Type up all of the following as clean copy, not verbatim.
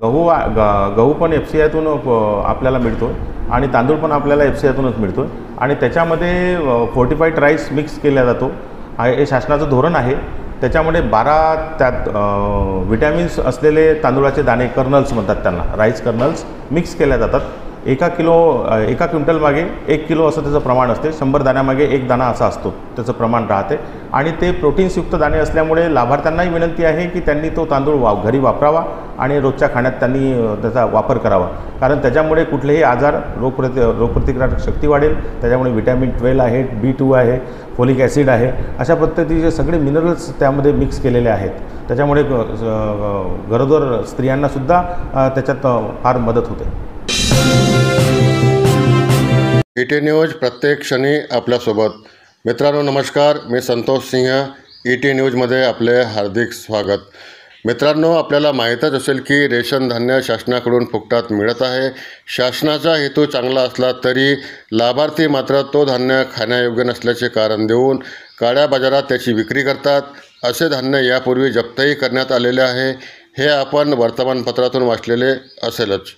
गहू पण FCIतून आपल्याला मिळतो आणि तांदूळ पण आपल्याला FCIतूनच मिळतो आणि त्याच्यामध्ये फोर्टिफाईड राईस मिक्स केला जातो. हे शासनाचं धोरण आहे. त्याच्यामध्ये 12 त्यात विटॅमिन्स असलेले तांदूळाचे दाणे कर्नल्स म्हणतात त्यांना, राईस कर्नल्स मिक्स केल्या जातात. एका क्विंटल मागे 1 किलो असं त्याचं प्रमाण असते. 100 दाण्यामागे 1 दाणा असा असतो त्याचं प्रमाण राहते आणि ते प्रोटीन्सयुक्त दाणे असल्यामुळे लाभार्थ्यांनाही विनंती आहे की त्यांनी तो तांदूळ घरी वापरावा आणि रोजच्या खाण्यात त्यांनी त्याचा वापर करावा. कारण त्याच्यामुळे कुठलेही आजार, रोगप्रतिकारक शक्ती वाढेल. त्याच्यामुळे विटॅमिन 12 आहे, B2 आहे, फोलिक ॲसिड आहे, अशा पद्धतीचे सगळे मिनरल्स त्यामध्ये मिक्स केलेले आहेत. त्याच्यामुळे गरोदर स्त्रियांनासुद्धा त्याच्यात फार मदत होते. ET न्यूज प्रत्येक क्षणी आपल्यासोबत. मित्रांनो नमस्कार, मी संतोष सिंह. ET न्यूजमध्ये आपले हार्दिक स्वागत. मित्रांनो, आपल्याला माहीतच असेल की रेशन धान्य शासनाकडून फुकटात मिळत आहे. शासनाचा हेतू चांगला असला तरी लाभार्थी मात्र तो धान्य खाण्यायोग्य नसल्याचे कारण देऊन काळ्या बाजारात त्याची विक्री करतात. असे धान्य यापूर्वी जप्तही करण्यात आलेले आहे. हे आपण वर्तमानपत्रातून वाचलेले असेलच.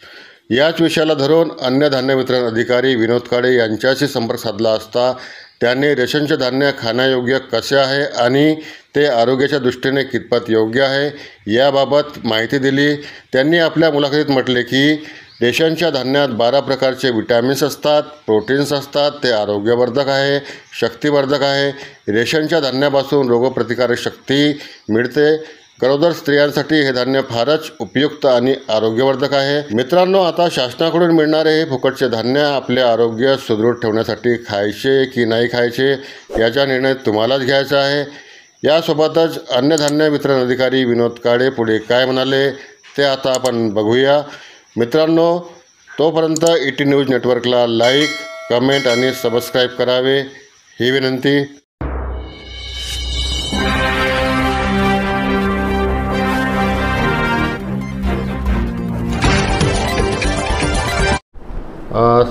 याच विषयाला धरून अन्य धान्य वितरण अधिकारी विनोद काळे यांच्याशी संपर्क साधला असता त्यांनी रेशनचे धान्य खाण्यायोग्य कसे आहे आणि ते आरोग्याच्या दृष्टीने कितपत योग्य आहे याबाबत माहिती दिली. त्यांनी आपल्या मुलाखतीत म्हटले की रेशनच्या धान्यात 12 प्रकारचे विटॅमिन्स असतात, प्रोटीन्स असतात. ते आरोग्यवर्धक आहे, शक्तिवर्धक आहे. रेशनच्या धान्यापासून रोगप्रतिकारक शक्ती मिळते. गरोदर स्त्रियांसाठी हे धान्य फारच उपयुक्त आणि आरोग्यवर्धक आहे. मित्रांनो, आता शासनाकडून मिळणारे हे फुकटचे धान्य आपले आरोग्य सुदृढ ठेवण्यासाठी खायचे की नाही खायचे याचा निर्णय तुम्हालाच घ्यायचा आहे. यासोबतच अन्य धान्य वितरण अधिकारी विनोद काळे पुढे काय म्हणाले ते आता आपण बघूया. मित्रांनो, तोपर्यंत ET न्यूज नेटवर्कला लाईक, कमेंट आणि सबस्क्राईब करावे ही विनंती.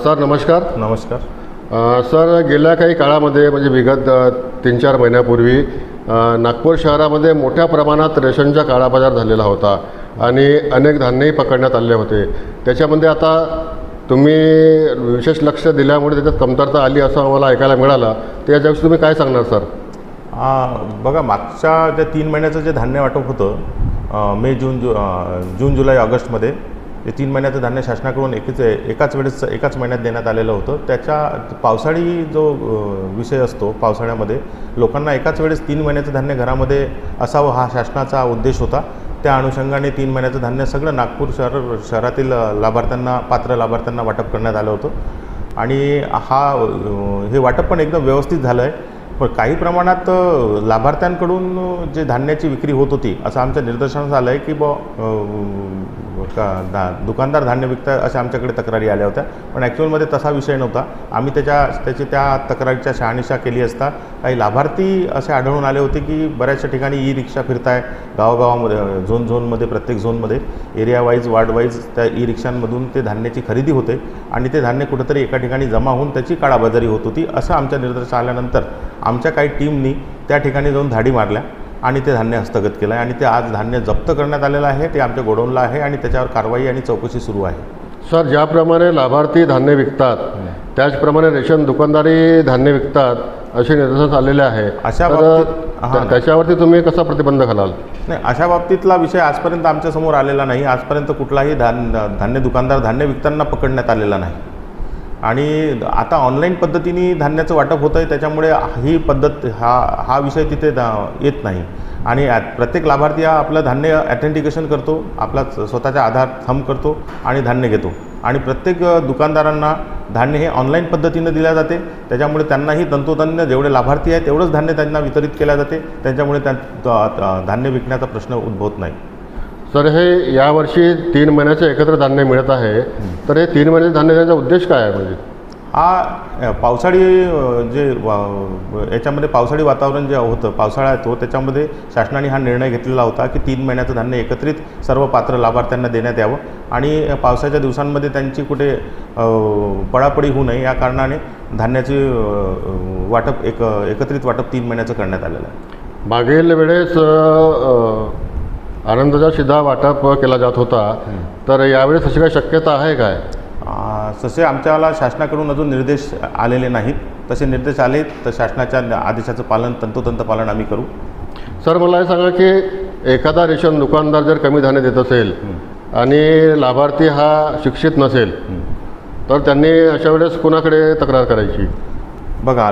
सर नमस्कार. नमस्कार. सर, गेल्या काही काळामध्ये म्हणजे विगत 3-4 महिन्यापूर्वी नागपूर शहरामध्ये मोठ्या प्रमाणात रेशनचा काळा बाजार झालेला होता आणि अनेक धान्यही पकडण्यात आले होते. त्याच्यामध्ये आता तुम्ही विशेष लक्ष दिल्यामुळे त्याच्यात कमतरता आली असं आम्हाला ऐकायला मिळालं. तर याच्याविषयी तुम्ही काय सांगणार सर? बघा, मागच्या ज्या 3 महिन्याचं जे धान्य वाटप होतं मे, जून, जुलै, ऑगस्टमध्ये, हे 3 महिन्याचं धान्य शासनाकडून एकाच वेळेस एकाच महिन्यात देण्यात आलेलं होतं. त्याच्या पावसाळी जो विषय असतो, पावसाळ्यामध्ये लोकांना एकाच वेळेस 3 महिन्याचं धान्य घरामध्ये असावं हा शासनाचा उद्देश होता. त्या अनुषंगाने 3 महिन्याचं धान्य सगळं नागपूर शहरातील लाभार्थ्यांना, पात्र लाभार्थ्यांना वाटप करण्यात आलं होतं आणि हे वाटप पण एकदम व्यवस्थित झालं आहे. पण काही प्रमाणात लाभार्थ्यांकडून जे धान्याची विक्री होत होती असं आमच्या निदर्शनास आलं आहे की दुकानदार धान्य विकतात अशा आमच्याकडे तक्रारी आल्या होत्या. पण ॲक्च्युअलमध्ये तसा विषय नव्हता. आम्ही त्या तक्रारीच्या शहानिशा केली असता काही लाभार्थी असे आढळून आले होते की बऱ्याचशा ठिकाणी रिक्षा फिरताय गावागावामध्ये, झोनमध्ये, प्रत्येक झोनमध्ये एरिया वाईज, वार्ड वाईज त्या रिक्षांमधून ते धान्याची खरेदी होते आणि ते धान्य कुठंतरी एका ठिकाणी जमा होऊन त्याची काळाबाजारी होत होती. असं आमच्या निदर्शनास आल्यानंतर आमच्या काही टीमनी त्या ठिकाणी जाऊन धाडी मारल्या आणि ते धान्य हस्तगत केलं आहे आणि ते आज धान्य जप्त करण्यात आलेलं आहे. ते आमच्या गोडाऊनला आहे आणि त्याच्यावर कारवाई आणि चौकशी सुरू आहे. सर, ज्याप्रमाणे लाभार्थी धान्य विकतात त्याचप्रमाणे रेशन दुकानदारी धान्य विकतात असे निदर्शनास आलेले आहे. अशा बाबतीत त्याच्यावरती तुम्ही कसा प्रतिबंध घालाल? नाही, अशा बाबतीतला विषय आजपर्यंत आमच्यासमोर आलेला नाही. आजपर्यंत कुठलाही धान्य दुकानदार धान्य विकताना पकडण्यात आलेला नाही आणि आता ऑनलाईन पद्धतीने धान्याचं वाटप होतं आहे. त्याच्यामुळे ही पद्धत हा विषय तिथे येत नाही आणि प्रत्येक लाभार्थी हा आपलं धान्य ॲथेंटिकेशन करतो, आपला स्वतःचा आधार थंब करतो आणि धान्य घेतो आणि प्रत्येक दुकानदारांना धान्य हे ऑनलाईन पद्धतीनं दिल्या जाते. त्याच्यामुळे त्यांनाही तंतोतंत जेवढे लाभार्थी आहेत तेवढंच धान्य त्यांना वितरित केल्या जाते. त्याच्यामुळे धान्य विकण्याचा प्रश्न उद्भवत नाही. सर, हे यावर्षी 3 महिन्याचं एकत्र धान्य मिळत आहे, तर हे 3 महिन्याचे धान्य देण्याचा उद्देश काय आहे? म्हणजे पावसाळी जे याच्यामध्ये पावसाळी वातावरण जे होतं, पावसाळा येतो, त्याच्यामध्ये शासनाने हा निर्णय घेतलेला होता की 3 महिन्याचं धान्य एकत्रित सर्व पात्र लाभार्थ्यांना देण्यात यावं आणि पावसाच्या दिवसांमध्ये त्यांची कुठे पडापडी होऊ नये या कारणाने धान्याचे वाटप एकत्रित वाटप 3 महिन्याचं करण्यात आलेलं आहे. मागील वेळेस आनंदाचा शिधा वाटप केला जात होता, तर यावेळेस अशी काही शक्यता आहे काय? तसे आमच्याला शासनाकडून अजून निर्देश आलेले नाहीत. तसे निर्देश आले तर शासनाच्या आदेशाचं पालन तंतोतंत पालन आम्ही करू. सर, मला हे सांगा की एखादा रेशन दुकानदार जर कमी धान्य देत असेल आणि लाभार्थी हा शिक्षित नसेल, तर त्यांनी अशा वेळेस कुणाकडे तक्रार करायची? बघा,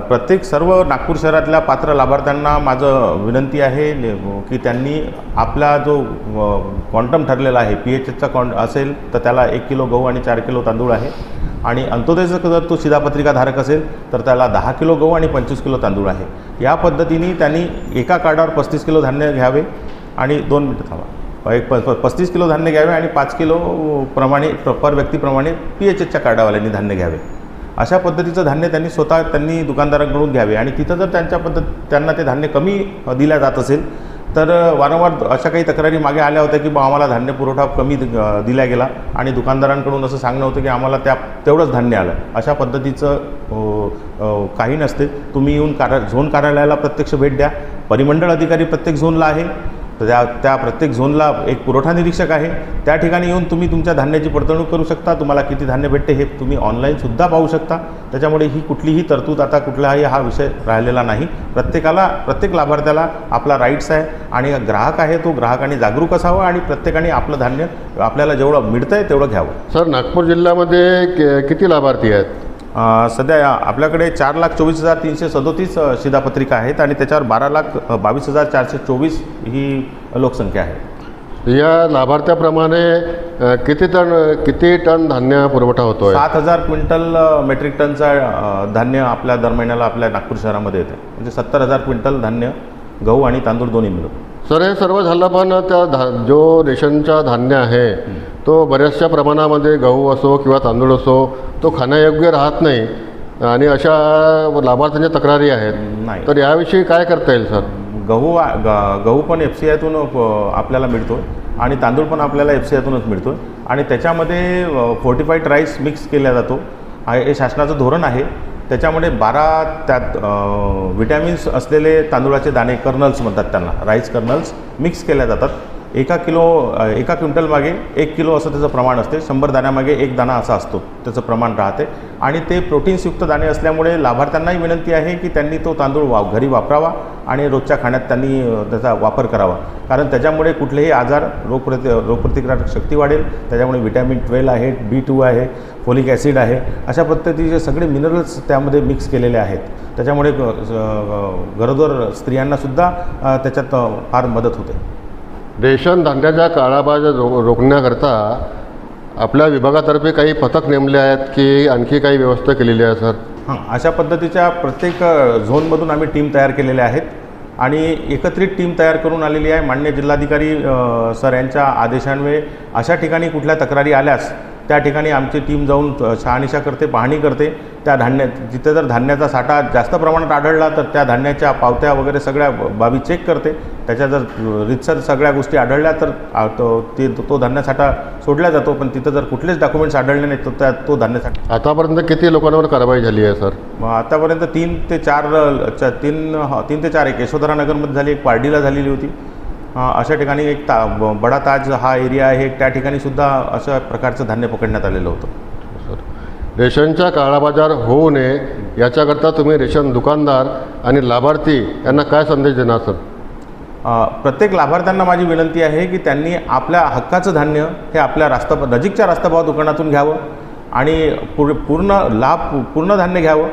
प्रत्येक सर्व नागपूर शहरातल्या पात्र लाभार्थ्यांना माझं विनंती आहे की त्यांनी आपला जो क्वांटम ठरलेला आहे, PHHचा असेल तर त्याला 1 किलो गहू आणि 4 किलो तांदूळ आहे, आणि अंत्योदयचा जर तो शिधापत्रिका धारक असेल तर त्याला 10 किलो गहू आणि 25 किलो तांदूळ आहे. या पद्धतीने त्यांनी एका कार्डावर 35 किलो धान्य घ्यावे आणि 2 मिनिटं थांबा, 35 किलो धान्य घ्यावे आणि 5 किलो प्रमाणे पर व्यक्तीप्रमाणे PHHच्या कार्डावाल्यांनी धान्य घ्यावे. अशा पद्धतीचं धान्य त्यांनी दुकानदारांकडून घ्यावे. आणि तिथं जर त्यांना ते धान्य कमी दिल्या जात असेल तर वारंवार अशा काही तक्रारी मागे आल्या होत्या की आम्हाला धान्य पुरवठा कमी दिला गेला आणि दुकानदारांकडून असं सांगणं होतं की आम्हाला तेवढंच धान्य आलं. अशा पद्धतीचं काही नसते. तुम्ही येऊन झोन कार्यालयाला प्रत्यक्ष भेट द्या. परिमंडळ अधिकारी प्रत्येक झोनला आहे, तर त्या प्रत्येक झोनला एक पुरवठा निरीक्षक आहे. त्या ठिकाणी येऊन तुम्ही तुमच्या धान्याची पडताळणी करू शकता. तुम्हाला किती धान्य भेटते हे तुम्ही ऑनलाईनसुद्धा पाहू शकता. त्याच्यामुळे ही कुठलीही तरतूद आता कुठलाही हा विषय राहिलेला नाही. प्रत्येक लाभार्थ्याला आपला राईट्स आहे आणि ग्राहक आहे तो ग्राहकांनी जागरूक असावं आणि प्रत्येकाने आपलं धान्य आपल्याला जेवढं मिळतं आहे तेवढं घ्यावं. सर, नागपूर जिल्ह्यामध्ये किती लाभार्थी आहेत? सध्या आपल्याकडे 4,24,337 शिधापत्रिका आहेत आणि त्याच्यावर 12,22,424 ही लोकसंख्या आहे. या लाभार्थ्याप्रमाणे किती टन धान्य पुरवठा होतो? 7,000 क्विंटल मेट्रिक टनचा धान्य आपल्या दर महिन्याला आपल्या नागपूर शहरामध्ये येते. म्हणजे 70,000 क्विंटल धान्य गहू आणि तांदूळ दोन्ही मिळून. सर, हे सर्व झालं, पण जो रेशनचा धान्य आहे तो बऱ्याचशा प्रमाणामध्ये गहू असो किंवा तांदूळ असो तो खाण्यायोग्य राहत नाही आणि अशा लाभार्थ्यांच्या तक्रारी आहेत. नाही, तर याविषयी काय करता येईल सर? गहू पण FCIतून आपल्याला मिळतो आणि तांदूळ पण आपल्याला FCIतूनच मिळतो आणि त्याच्यामध्ये फोर्टिफाईड राईस मिक्स केला जातो. हे शासनाचं धोरण आहे. त्याच्यामुळे 12 त्यात विटॅमिन्स असलेले तांदूळाचे दाणे, कर्नल्स म्हणतात त्यांना, राईस कर्नल्स मिक्स केल्या जातात. एका क्विंटल मागे 1 किलो असं त्याचं प्रमाण असते. 100 दाण्यामागे 1 दाणा असा असतो त्याचं प्रमाण राहते. आणि ते प्रोटीन्सयुक्त दाणे असल्यामुळे लाभार्थ्यांनाही विनंती आहे की त्यांनी तो तांदूळ घरी वापरावा आणि रोजच्या खाण्यात त्यांनी त्याचा वापर करावा. कारण त्याच्यामुळे कुठलेही आजार, रोगप्रतिकारक शक्ती वाढेल. त्याच्यामुळे विटॅमिन 12 आहे, B2 आहे, फोलिक ॲसिड आहे, अशा पद्धतीचे सगळे मिनरल्स त्यामध्ये मिक्स केलेले आहेत. त्याच्यामुळे गरोदर स्त्रियांनासुद्धा त्याच्यात फार मदत होते. रेशन धान्याच्या काळाबाजार रोखण्याकरता आपल्या विभागातर्फे काही पथक नेमले आहेत की आणखी काही व्यवस्था केलेली आहे सर? हां, अशा पद्धतीच्या प्रत्येक झोनमधून आम्ही टीम तयार केलेल्या आहेत आणि एकत्रित टीम तयार करून आलेली आहे. माननीय जिल्हाधिकारी सर यांच्या आदेशान्वये अशा ठिकाणी कुठल्या तक्रारी आल्यास त्या ठिकाणी आमची टीम जाऊन शहानिशा करते, पाहणी करते. जिथे जर धान्याचा साठा जास्त प्रमाणात आढळला तर त्या धान्याच्या पावत्या वगैरे सगळ्या बाबी चेक करते. त्याच्या जर रितसर सगळ्या गोष्टी आढळल्या तर तो धान्यसाठा सोडला जातो. पण तिथं जर कुठलेच डॉक्युमेंट्स आढळले नाही तर तो धान्यसाठा. आतापर्यंत किती लोकांवर कारवाई झाली आहे सर? आतापर्यंत 3 ते 4 एक यशोधरा नगरमध्ये झाली, एक पारडीला झालेली होती. अशा ठिकाणी एक बडा ताज हा एरिया आहे, त्या ठिकाणी सुद्धा अशा प्रकारचं धान्य पकडण्यात आलेलं होतं. सर, रेशनचा काळाबाजार होऊ नये याच्याकरता तुम्ही रेशन दुकानदार आणि लाभार्थी यांना काय संदेश देणार सर? प्रत्येक लाभार्थ्यांना माझी विनंती आहे की त्यांनी आपल्या हक्काचं धान्य हे आपल्या नजीकच्या रास्तभाव दुकानातून घ्यावं आणि पूर्ण धान्य घ्यावं.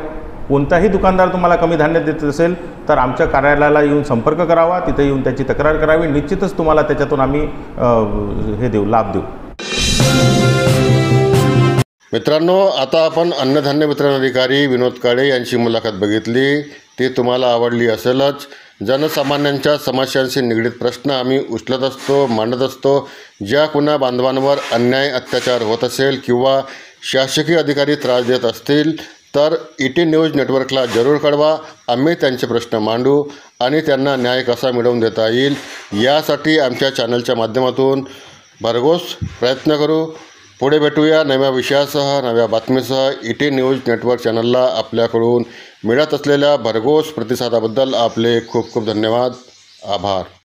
कोणताही दुकानदार तुम्हाला कमी धान्य देत असेल तर आमच्या कार्यालयाला येऊन संपर्क करावा, तिथे येऊन त्याची तक्रार करावी. निश्चितच तुम्हाला त्याच्यातून आम्ही लाभ देऊ. मित्रांनो, आता आपण अन्नधान्य वितरण अधिकारी विनोद काळे यांची मुलाखत बघितली. ती तुम्हाला आवडली असेलच. जनसामान्यांच्या समस्यांशी निगडीत प्रश्न आम्ही उचलत असतो, मांडत असतो. ज्या कुणा बांधवांवर अन्याय अत्याचार होत असेल किंवा शासकीय अधिकारी त्रास देत असतील तर ET न्यूज नेटवर्कला जरूर कळवा. आम्ही त्यांचे प्रश्न मांडू आणि त्यांना न्याय कसा मिळवून देता येईल यासाठी आमच्या चॅनलच्या माध्यमातून भरघोस प्रयत्न करू. पुढे भेटूया नव्या विषयासह, नव्या बातमीसह. ET न्यूज नेटवर्क चॅनलला आपल्याकडून मिळत असलेल्या भरघोस प्रतिसादाबद्दल आपले खूप खूप धन्यवाद. आभार.